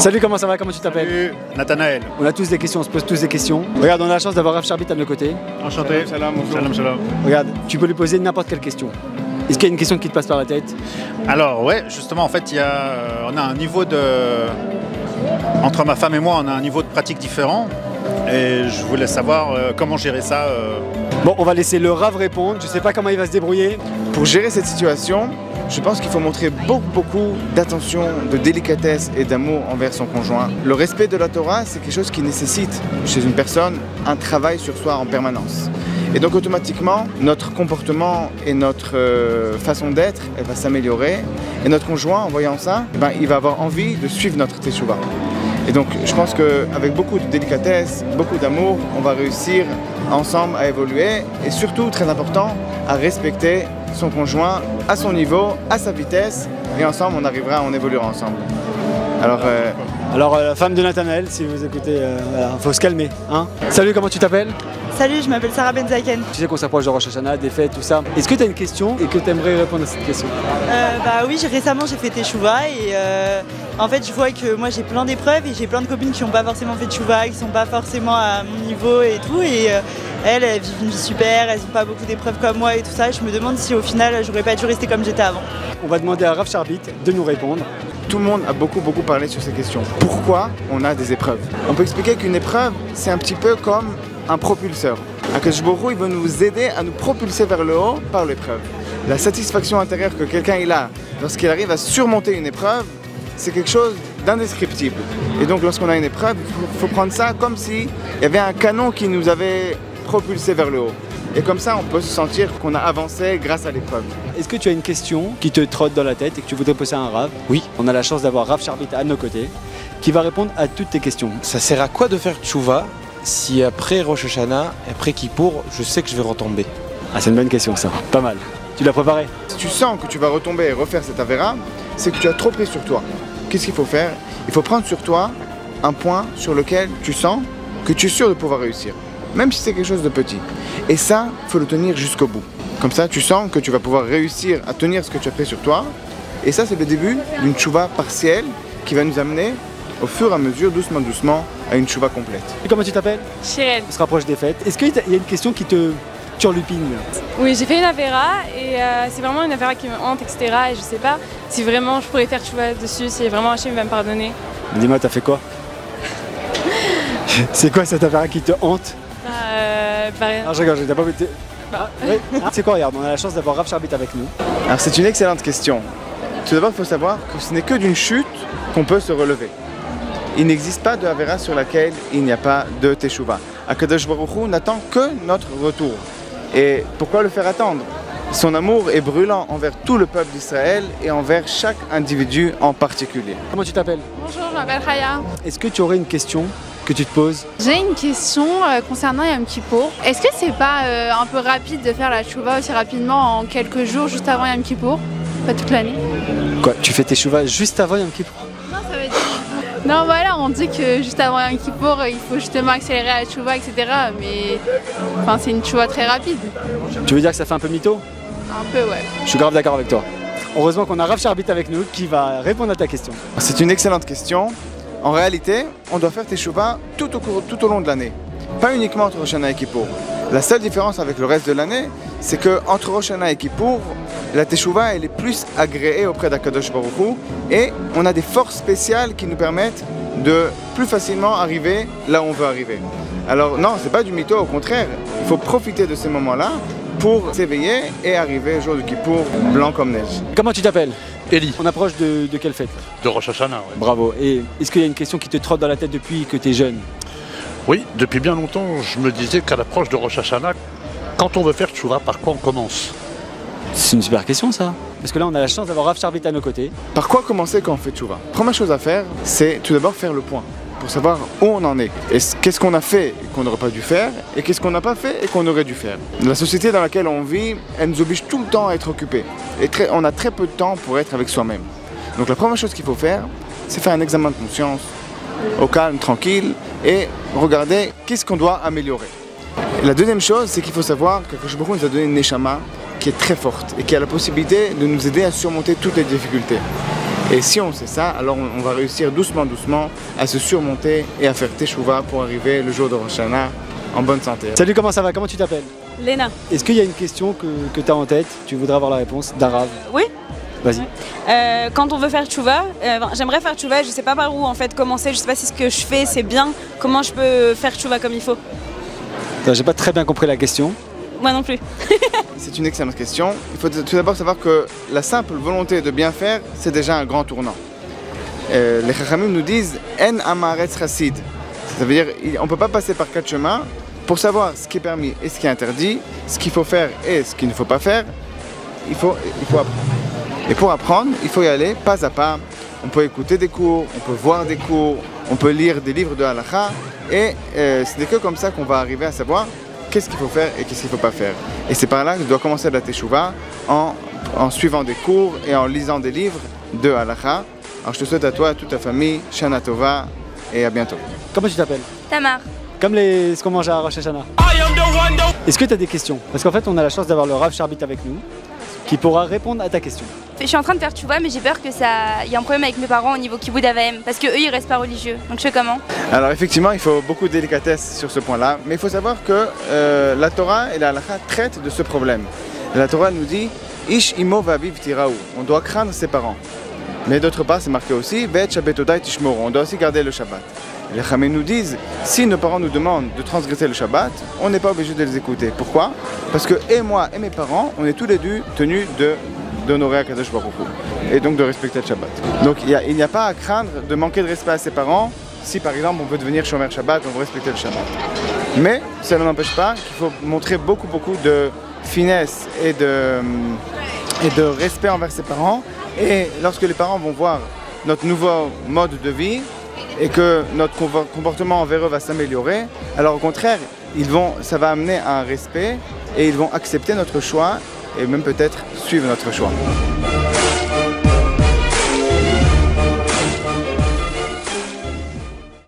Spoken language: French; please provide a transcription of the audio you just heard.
Salut, comment ça va? Comment tu t'appelles? Salut, Nathanaël. On a tous des questions, on se pose tous des questions. Regarde, on a la chance d'avoir Rav Sharbit à nos côtés. Enchanté. Salam, salam. Regarde, tu peux lui poser n'importe quelle question. Est-ce qu'il y a une question qui te passe par la tête? Alors ouais, justement, en fait, on a un niveau de... Entre ma femme et moi, on a un niveau de pratique différent. Et je voulais savoir comment gérer ça. Bon, on va laisser le Rav répondre. Je sais pas comment il va se débrouiller. Pour gérer cette situation, je pense qu'il faut montrer beaucoup d'attention, de délicatesse et d'amour envers son conjoint. Le respect de la Torah, c'est quelque chose qui nécessite chez une personne un travail sur soi en permanence. Et donc automatiquement, notre comportement et notre façon d'être, elle va s'améliorer. Et notre conjoint, en voyant ça, il va avoir envie de suivre notre teshuva. Et donc je pense qu'avec beaucoup de délicatesse, beaucoup d'amour, on va réussir ensemble à évoluer et surtout, très important, à respecter son conjoint à son niveau, à sa vitesse, et ensemble on évoluera ensemble. Alors, la femme de Nathanaël, si vous écoutez, voilà, faut se calmer. Hein. Salut, comment tu t'appelles? Salut, je m'appelle Sarah Benzaken. Tu sais qu'on s'approche de Rosh Hashanah, des fêtes, tout ça. Est-ce que tu as une question et que tu aimerais répondre à cette question? Oui, récemment j'ai fait Teshuva et en fait je vois que moi j'ai plein d'épreuves et j'ai plein de copines qui n'ont pas forcément fait Teshuva, qui sont pas forcément à mon niveau et tout. Et elles vivent une vie super, elles n'ont pas beaucoup d'épreuves comme moi et tout ça. Je me demande si au final j'aurais pas dû rester comme j'étais avant. On va demander à Rav Sharbit de nous répondre. Tout le monde a beaucoup parlé sur ces questions. Pourquoi on a des épreuves? On peut expliquer qu'une épreuve, c'est un petit peu comme un propulseur. Akadosh Baruch Hu, il veut nous aider à nous propulser vers le haut par l'épreuve. La satisfaction intérieure que quelqu'un a lorsqu'il arrive à surmonter une épreuve, c'est quelque chose d'indescriptible. Et donc lorsqu'on a une épreuve, il faut prendre ça comme s'il y avait un canon qui nous avait propulsé vers le haut. Et comme ça, on peut se sentir qu'on a avancé grâce à l'épreuve. Est-ce que tu as une question qui te trotte dans la tête et que tu voudrais poser à un Rav? Oui. On a la chance d'avoir Rav Sharbit à nos côtés, qui va répondre à toutes tes questions. Ça sert à quoi de faire tchouva si après Rosh Hashanah, après Kippour, je sais que je vais retomber? Ah, c'est une bonne question ça. Pas mal. Tu l'as préparé? Si tu sens que tu vas retomber et refaire cette avéra, c'est que tu as trop pris sur toi. Qu'est-ce qu'il faut faire? Il faut prendre sur toi un point sur lequel tu sens que tu es sûr de pouvoir réussir. Même si c'est quelque chose de petit. Et ça, il faut le tenir jusqu'au bout. Comme ça, tu sens que tu vas pouvoir réussir à tenir ce que tu as pris sur toi. Et ça, c'est le début d'une tchouva partielle qui va nous amener au fur et à mesure, doucement, à une tchouva complète. Et comment tu t'appelles? Chirel. On se rapproche des fêtes. Est-ce qu'il y a une question qui te turlupine? Oui, j'ai fait une avéra et c'est vraiment une avéra qui me hante, etc. Et je sais pas si vraiment je pourrais faire tchouva dessus, si vraiment Hachem va me pardonner. Dis-moi, t'as fait quoi? C'est quoi cette avéra qui te hante? Rien. Ah, je regarde, t'as pas été... Oui. C'est quoi, regarde, on a la chance d'avoir Rav Sharbit avec nous. Alors c'est une excellente question. Tout d'abord, il faut savoir que ce n'est que d'une chute qu'on peut se relever. Il n'existe pas de avéra sur laquelle il n'y a pas de teshuva. Akadosh Baruch Hu n'attend que notre retour. Et pourquoi le faire attendre? Son amour est brûlant envers tout le peuple d'Israël et envers chaque individu en particulier. Comment tu t'appelles? Bonjour, je m'appelle Raya. Est-ce que tu aurais une question que tu te poses? J'ai une question concernant Yom Kippour. Est-ce que c'est pas un peu rapide de faire la tchouva aussi rapidement en quelques jours juste avant Yom Kippour? Pas toute l'année? Quoi, tu fais tes chouvas juste avant Yom Kippour? Non, ça veut dire... Non, voilà, on dit que juste avant Yom Kippour, il faut justement accélérer la tchouva, etc. Mais enfin, c'est une tchouva très rapide. Tu veux dire que ça fait un peu mytho? Un peu, ouais. Je suis grave d'accord avec toi. Heureusement qu'on a Rav Sharbit avec nous qui va répondre à ta question. C'est une excellente question. En réalité, on doit faire teshuva tout au long de l'année. Pas uniquement entre Rosh Hashanah et Kippour. La seule différence avec le reste de l'année, c'est qu'entre Rosh Hashanah et Kippour, la teshuva elle est plus agréée auprès d'Akadosh Baruch Hu et on a des forces spéciales qui nous permettent de plus facilement arriver là où on veut arriver. Alors non, c'est pas du mytho, au contraire, il faut profiter de ces moments-là pour s'éveiller et arriver au jour de Kippour blanc comme neige. Comment tu t'appelles? Eli. On approche de quelle fête? De Rosh Hashanah, ouais. Bravo. Et est-ce qu'il y a une question qui te trotte dans la tête depuis que tu es jeune? Oui, depuis bien longtemps, je me disais qu'à l'approche de Rosh Hashanah, quand on veut faire tchouva, par quoi on commence? C'est une super question ça. Parce que là on a la chance d'avoir Rav Sharbit à nos côtés. Par quoi commencer quand on fait tchouva? Première chose à faire, c'est tout d'abord faire le point. Pour savoir où on en est. Et qu'est-ce qu'on a fait et qu'on n'aurait pas dû faire, et qu'est-ce qu'on n'a pas fait et qu'on aurait dû faire. La société dans laquelle on vit, elle nous oblige tout le temps à être occupés. Et on a très peu de temps pour être avec soi-même. Donc la première chose qu'il faut faire, c'est faire un examen de conscience, au calme, tranquille, et regarder qu'est-ce qu'on doit améliorer. Et la deuxième chose, c'est qu'il faut savoir qu'Akadosh Baruch Hu nous a donné une neshama qui est très forte et qui a la possibilité de nous aider à surmonter toutes les difficultés. Et si on sait ça, alors on va réussir doucement à se surmonter et à faire teshuva pour arriver le jour de Rosh Hashanah en bonne santé. Salut, comment ça va? Comment tu t'appelles? Léna. Est-ce qu'il y a une question que tu as en tête? Tu voudrais avoir la réponse d'un Rav? Oui. Vas-y. Quand on veut faire tchouva, j'aimerais faire tchouva, je sais pas par où en fait commencer, je sais pas si ce que je fais c'est bien, comment je peux faire tchouva comme il faut. J'ai pas très bien compris la question. Moi non plus. C'est une excellente question. Il faut tout d'abord savoir que la simple volonté de bien faire, c'est déjà un grand tournant. Les Chachamim nous disent « En amaretz chassid ». Ça veut dire on ne peut pas passer par 4 chemins pour savoir ce qui est permis et ce qui est interdit, ce qu'il faut faire et ce qu'il ne faut pas faire. Il faut apprendre. Et pour apprendre, il faut y aller pas à pas. On peut écouter des cours, on peut voir des cours, on peut lire des livres de halakha. Et c'est que comme ça qu'on va arriver à savoir qu'est-ce qu'il faut faire et qu'est-ce qu'il ne faut pas faire. Et c'est par là que doit commencer la teshuva, en suivant des cours et en lisant des livres de halakha. Alors je te souhaite à toi, à toute ta famille, Shana Tova et à bientôt. Comment tu t'appelles? Tamar. Comme ce qu'on mange à Rosh Hashanah. Est-ce que tu as des questions? Parce qu'en fait, on a la chance d'avoir le Rav Sharbit avec nous, qui pourra répondre à ta question. Je suis en train de faire tchouva, mais j'ai peur que il y ait un problème avec mes parents au niveau kiboud avaim, parce qu'eux ils restent pas religieux. Donc je fais comment? Alors effectivement, il faut beaucoup de délicatesse sur ce point-là, mais il faut savoir que la Torah et la halakha traitent de ce problème. La Torah nous dit Ish imo vaviv tiraou, on doit craindre ses parents. Mais d'autre part, c'est marqué aussi Ve'et shabbetodai tishmoru, on doit aussi garder le Shabbat. Les Chachamim nous disent, si nos parents nous demandent de transgresser le Shabbat, on n'est pas obligé de les écouter. Pourquoi? Parce que et moi et mes parents, on est tous les deux tenus d'honorer Akadosh Baruch Hu et donc de respecter le Shabbat. Donc il n'y a pas à craindre de manquer de respect à ses parents si par exemple on veut devenir Shomer Shabbat, on veut respecter le Shabbat. Mais cela n'empêche pas qu'il faut montrer beaucoup de finesse et de respect envers ses parents. Et lorsque les parents vont voir notre nouveau mode de vie, et que notre comportement envers eux va s'améliorer, alors au contraire, ça va amener à un respect et ils vont accepter notre choix et même peut-être suivre notre choix.